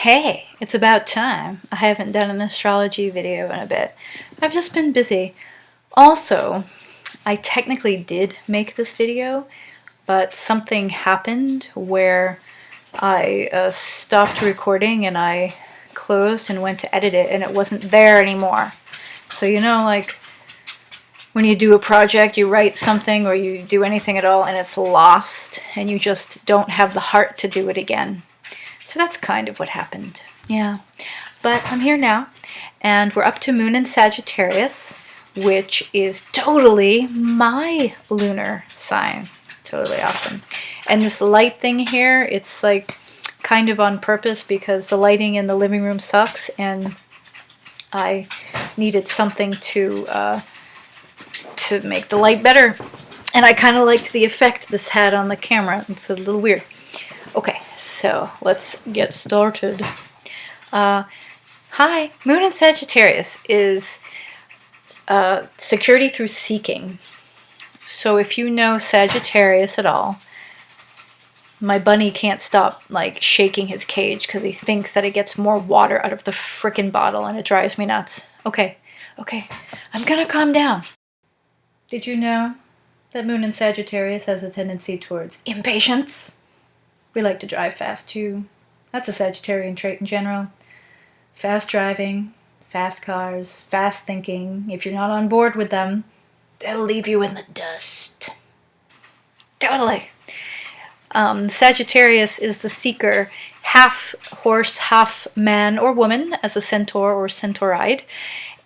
Hey, it's about time. I haven't done an astrology video in a bit. I've just been busy. Also, I technically did make this video, but something happened where I stopped recording and I closed and went to edit it and it wasn't there anymore. So like when you do a project, you write something or you do anything at all and it's lost and you just don't have the heart to do it again. So that's kind of what happened. Yeah. But I'm here now, and we're up to Moon in Sagittarius, which is totally my lunar sign. Totally awesome. And this light thing here, it's like kind of on purpose because the lighting in the living room sucks, and I needed something to make the light better. And I kind of liked the effect this had on the camera. It's a little weird. Okay. So let's get started. Hi, Moon in Sagittarius is security through seeking. So if you know Sagittarius at all, my bunny can't stop like shaking his cage because he thinks that it gets more water out of the frickin' bottle and it drives me nuts. Okay, I'm gonna calm down. Did you know that Moon in Sagittarius has a tendency towards impatience? We like to drive fast too. That's a Sagittarian trait in general. Fast driving, fast cars, fast thinking. If you're not on board with them, they'll leave you in the dust. Totally. Sagittarius is the seeker, half horse, half man or woman, as a centaur or centauride.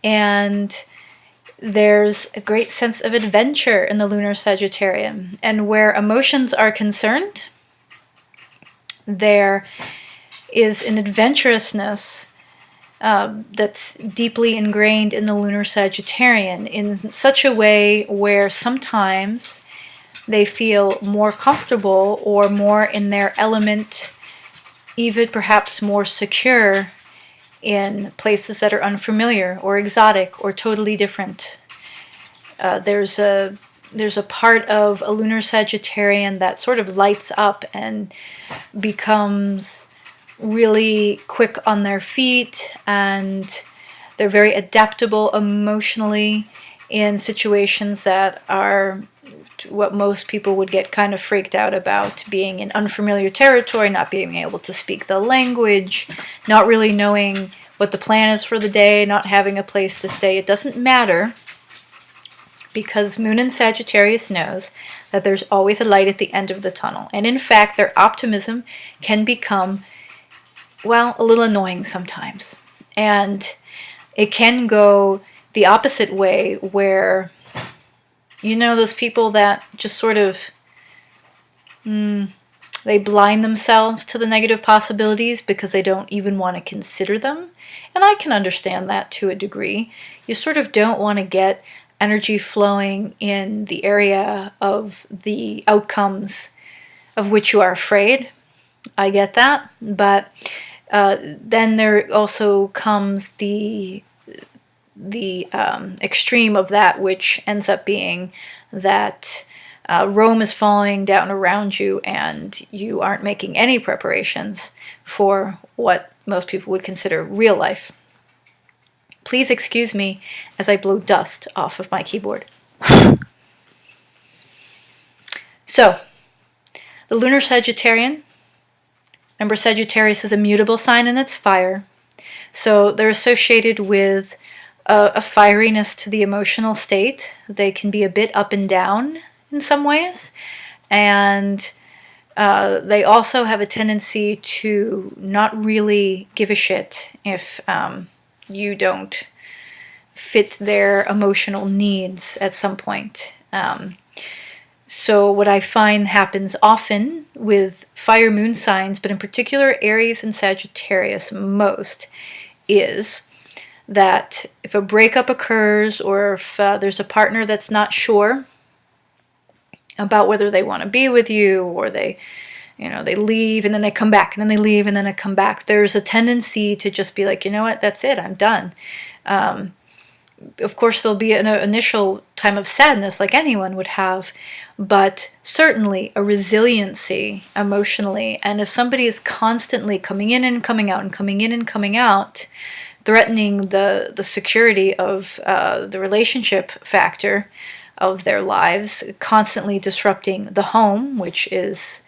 And there's a great sense of adventure in the lunar Sagittarian. And where emotions are concerned, there is an adventurousness that's deeply ingrained in the lunar Sagittarian in such a way where sometimes they feel more comfortable or more in their element, even perhaps more secure in places that are unfamiliar or exotic or totally different. There's a part of a lunar Sagittarian that sort of lights up and becomes really quick on their feet, and they're very adaptable emotionally in situations that are what most people would get kind of freaked out about, being in unfamiliar territory, not being able to speak the language, not really knowing what the plan is for the day, not having a place to stay. It doesn't matter, because Moon in Sagittarius knows that there's always a light at the end of the tunnel. And in fact, their optimism can become, well, a little annoying sometimes. And it can go the opposite way where, those people that just sort of, they blind themselves to the negative possibilities because they don't even want to consider them. And I can understand that to a degree. You sort of don't want to get energy flowing in the area of the outcomes of which you are afraid. I get that, but then there also comes the extreme of that, which ends up being that Rome is falling down around you and you aren't making any preparations for what most people would consider real life. Please excuse me as I blow dust off of my keyboard. So, the lunar Sagittarian. Remember, Sagittarius is a mutable sign and it's fire. So they're associated with a fieriness to the emotional state. They can be a bit up and down in some ways. And they also have a tendency to not really give a shit if you don't fit their emotional needs at some point. So what I find happens often with fire moon signs, but in particular Aries and Sagittarius most, is that if a breakup occurs or if there's a partner that's not sure about whether they want to be with you, or they leave and then they come back, and then they leave and then they come back, there's a tendency to just be like, you know what, that's it, I'm done. Of course, there'll be an initial time of sadness like anyone would have, but certainly a resiliency emotionally. And if somebody is constantly coming in and coming out and coming in and coming out, threatening the security of the relationship factor of their lives, constantly disrupting the home, which is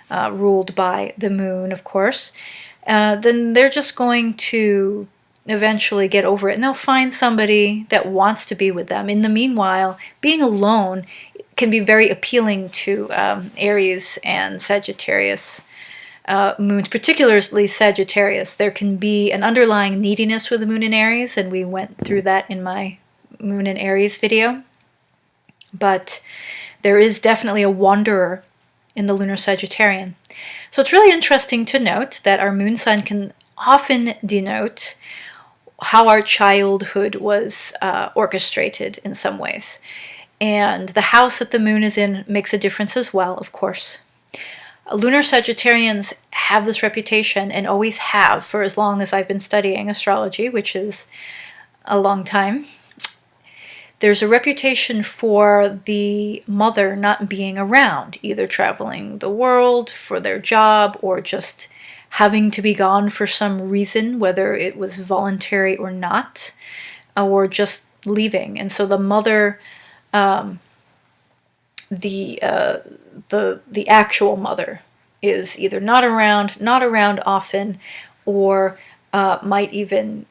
ruled by the moon, of course, then they're just going to eventually get over it, and they'll find somebody that wants to be with them. In the meanwhile, being alone can be very appealing to Aries and Sagittarius moons, particularly Sagittarius. There can be an underlying neediness with the moon in Aries, and we went through that in my moon in Aries video. But there is definitely a wanderer in the lunar Sagittarian. So it's really interesting to note that our moon sign can often denote how our childhood was orchestrated in some ways. And the house that the moon is in makes a difference as well, of course. Lunar Sagittarians have this reputation, and always have for as long as I've been studying astrology, which is a long time. There's a reputation for the mother not being around, either traveling the world for their job or just having to be gone for some reason, whether it was voluntary or not, or just leaving. And so the mother, the actual mother, is either not around often, or might even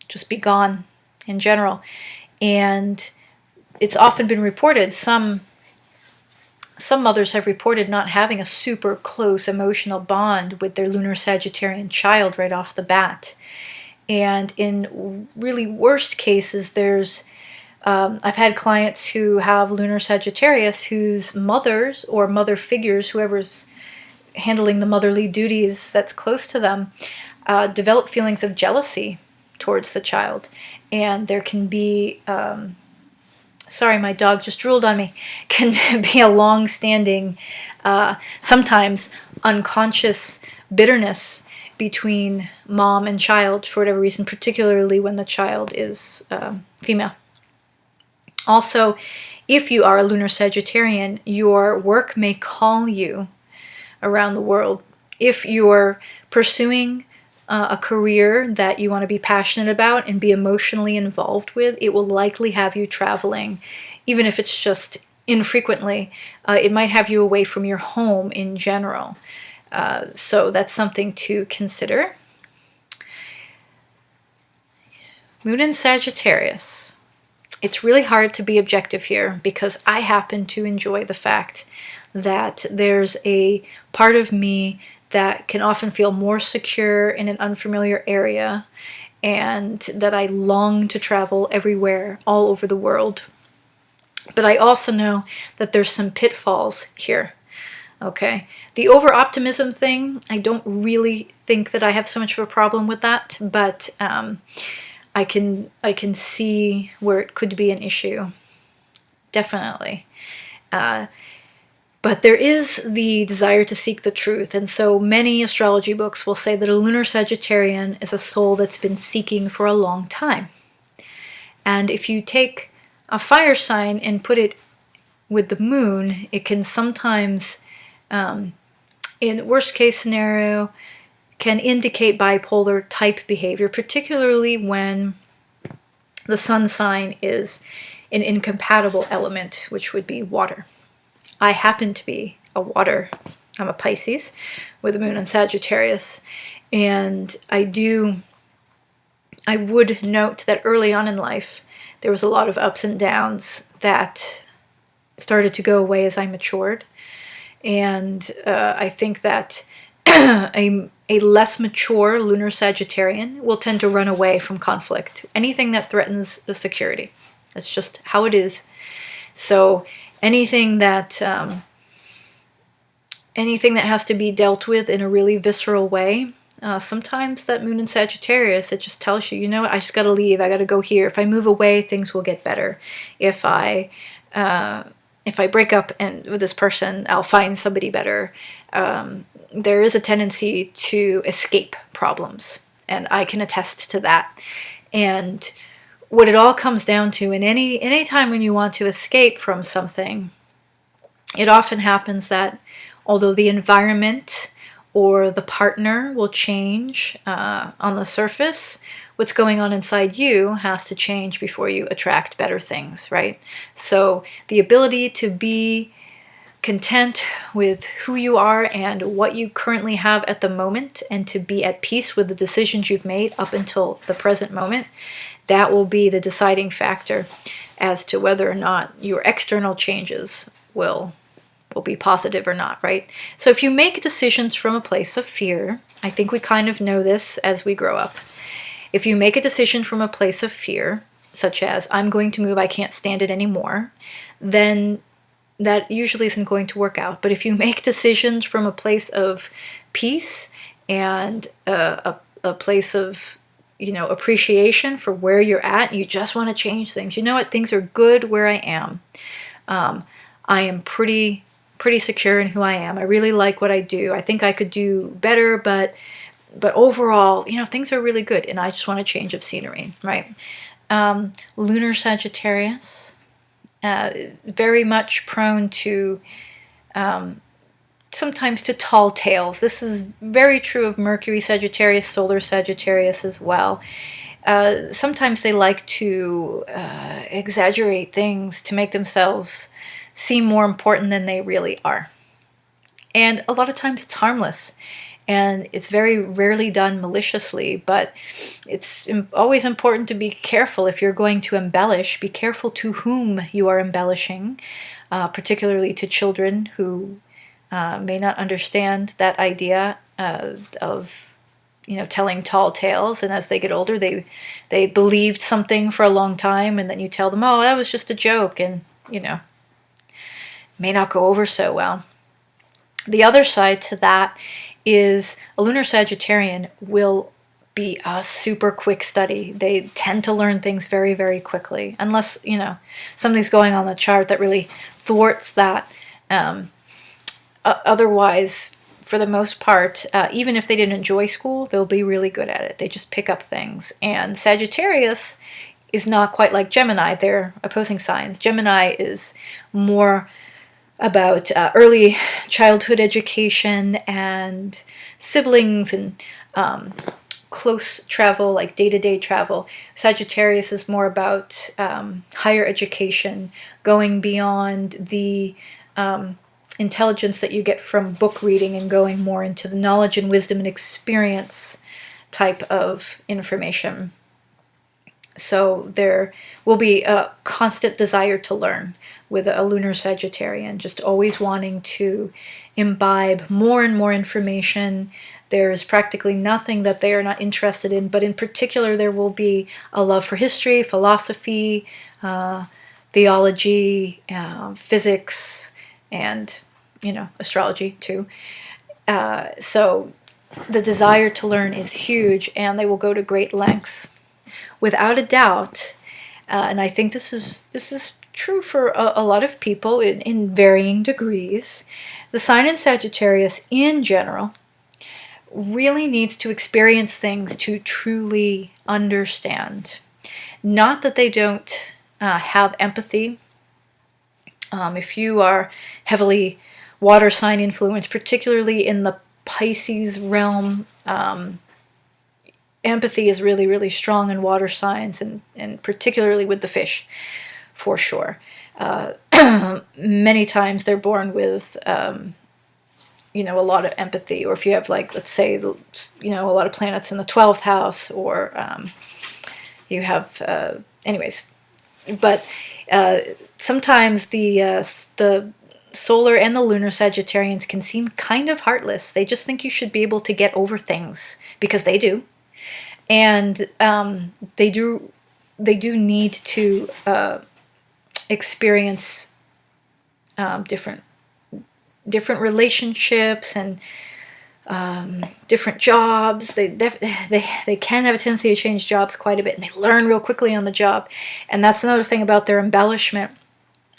just be gone in general. And it's often been reported, some mothers have reported not having a super close emotional bond with their lunar Sagittarian child right off the bat. And in really worst cases, there's I've had clients who have lunar Sagittarius whose mothers or mother figures, whoever's handling the motherly duties that's close to them, develop feelings of jealousy towards the child. And there can be sorry, my dog just drooled on me, can be a long-standing, sometimes unconscious bitterness between mom and child for whatever reason, particularly when the child is female. Also, if you are a lunar Sagittarian, your work may call you around the world. If you're pursuing a career that you want to be passionate about and be emotionally involved with, it will likely have you traveling, even if it's just infrequently. It might have you away from your home in general. So that's something to consider. Moon in Sagittarius. It's really hard to be objective here because I happen to enjoy the fact that there's a part of me that can often feel more secure in an unfamiliar area, and that I long to travel everywhere, all over the world. But I also know that there's some pitfalls here. Okay, the over-optimism thing, I don't really think that I have so much of a problem with that, but I can see where it could be an issue, definitely. But there is the desire to seek the truth, and so many astrology books will say that a lunar Sagittarian is a soul that's been seeking for a long time. And if you take a fire sign and put it with the moon, it can sometimes, in worst case scenario, can indicate bipolar type behavior, particularly when the sun sign is an incompatible element, which would be water. I happen to be a water, I'm a Pisces with a moon in Sagittarius, and I would note that early on in life there was a lot of ups and downs that started to go away as I matured, and I think that a less mature lunar Sagittarian will tend to run away from conflict, anything that threatens the security. That's just how it is. So anything that has to be dealt with in a really visceral way, sometimes that moon in Sagittarius, it just tells you, you know what, I just got to leave, I got to go here. If I move away, things will get better. If I break up with this person, I'll find somebody better. There is a tendency to escape problems, and I can attest to that. And what it all comes down to, in any time when you want to escape from something, it often happens that although the environment or the partner will change on the surface, what's going on inside you has to change before you attract better things, right? So the ability to be content with who you are and what you currently have at the moment, and to be at peace with the decisions you've made up until the present moment, that will be the deciding factor as to whether or not your external changes will be positive or not, right? So if you make decisions from a place of fear, I think we kind of know this as we grow up. If you make a decision from a place of fear, such as, I'm going to move, I can't stand it anymore, then that usually isn't going to work out. But if you make decisions from a place of peace and a place of, appreciation for where you're at, you just want to change things. You know what? Things are good where I am. I am pretty secure in who I am. I really like what I do. I think I could do better, but overall, things are really good, and I just want a change of scenery, right? Lunar Sagittarius, very much prone to sometimes to tall tales. This is very true of Mercury Sagittarius, Solar Sagittarius as well. Sometimes they like to exaggerate things to make themselves seem more important than they really are. And a lot of times it's harmless, and it's very rarely done maliciously, but it's always important to be careful. If you're going to embellish, be careful to whom you are embellishing, particularly to children who may not understand that idea of telling tall tales, and as they get older, they believed something for a long time, and then you tell them, oh, that was just a joke, and may not go over so well. The other side to that is a lunar Sagittarian will be a super quick study. They tend to learn things very, very quickly, unless something's going on the chart that really thwarts that. Otherwise, for the most part, even if they didn't enjoy school, they'll be really good at it. They just pick up things. And Sagittarius is not quite like Gemini. They're opposing signs. Gemini is more about early childhood education and siblings and close travel, like day-to-day travel. Sagittarius is more about higher education, going beyond the intelligence that you get from book reading and going more into the knowledge and wisdom and experience type of information. So there will be a constant desire to learn with a lunar Sagittarian, just always wanting to imbibe more and more information. There is practically nothing that they are not interested in, but in particular there will be a love for history, philosophy, theology, physics, and astrology too. So the desire to learn is huge, and they will go to great lengths. Without a doubt, and I think this is true for a lot of people in varying degrees, the sign in Sagittarius in general really needs to experience things to truly understand. Not that they don't have empathy. If you are heavily water sign influenced, particularly in the Pisces realm, empathy is really, really strong in water signs, and particularly with the fish, for sure. Many times they're born with, a lot of empathy. Or if you have, like, let's say, a lot of planets in the 12th house, or you have, anyways. But sometimes the solar and the lunar Sagittarians can seem kind of heartless. They just think you should be able to get over things, because they do. And they do need to experience different relationships and different jobs. They can have a tendency to change jobs quite a bit, and they learn real quickly on the job. And that's another thing about their embellishment.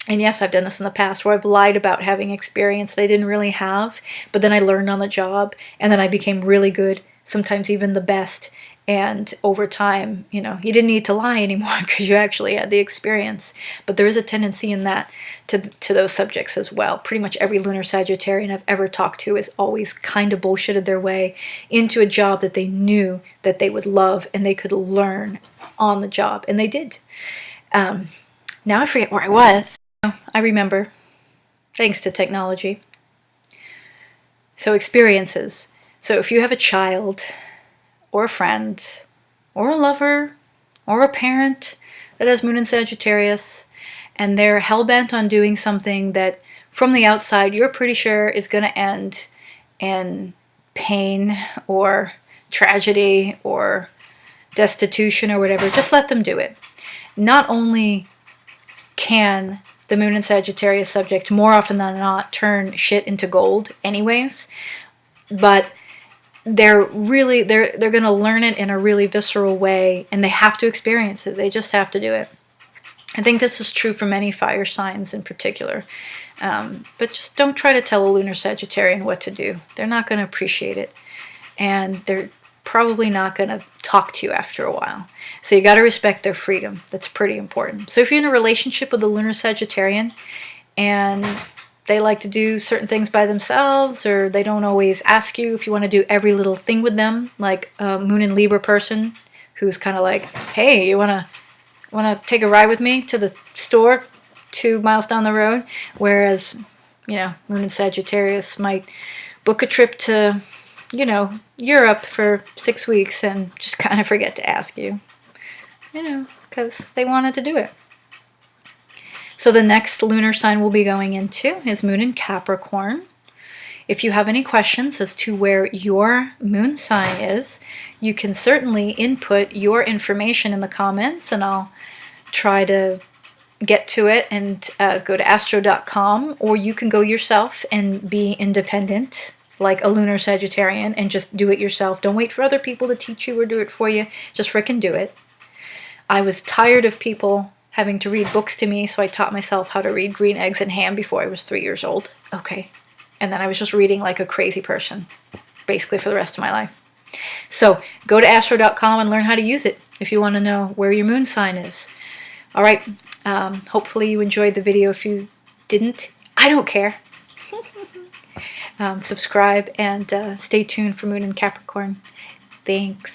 And yes, I've done this in the past, where I've lied about having experience they didn't really have, but then I learned on the job, and then I became really good, sometimes even the best. And over time, you know, you didn't need to lie anymore because you actually had the experience. But there is a tendency in that to those subjects as well. Pretty much every lunar Sagittarian I've ever talked to has always kind of bullshitted their way into a job that they knew that they would love and they could learn on the job. And they did. Now I forget where I was. I remember, thanks to technology. So experiences. So if you have a child or a friend or a lover or a parent that has Moon in Sagittarius and they're hell-bent on doing something that from the outside you're pretty sure is going to end in pain or tragedy or destitution or whatever, just let them do it. Not only can the Moon in Sagittarius subject more often than not turn shit into gold anyways, but they're going to learn it in a really visceral way, and they have to experience it. They just have to do it. I think this is true for many fire signs in particular. But just don't try to tell a lunar Sagittarian what to do. They're not going to appreciate it, and they're probably not going to talk to you after a while. So you got to respect their freedom. That's pretty important. So if you're in a relationship with a lunar Sagittarian and they like to do certain things by themselves, or they don't always ask you if you want to do every little thing with them, like a Moon in Libra person who's kind of like, hey, you want to take a ride with me to the store 2 miles down the road? Whereas, you know, Moon in Sagittarius might book a trip to, you know, Europe for 6 weeks and just kind of forget to ask you, you know, because they wanted to do it. So the next lunar sign we'll be going into is Moon in Capricorn. If you have any questions as to where your moon sign is, you can certainly input your information in the comments, and I'll try to get to it and go to astro.com, or you can go yourself and be independent like a lunar Sagittarian and just do it yourself. Don't wait for other people to teach you or do it for you. Just frickin' do it. I was tired of people having to read books to me, so I taught myself how to read Green Eggs and Ham before I was 3 years old. Okay. And then I was just reading like a crazy person, basically for the rest of my life. So go to astro.com and learn how to use it if you want to know where your moon sign is. All right. Hopefully you enjoyed the video. If you didn't, I don't care. Subscribe and stay tuned for Moon in Capricorn. Thanks.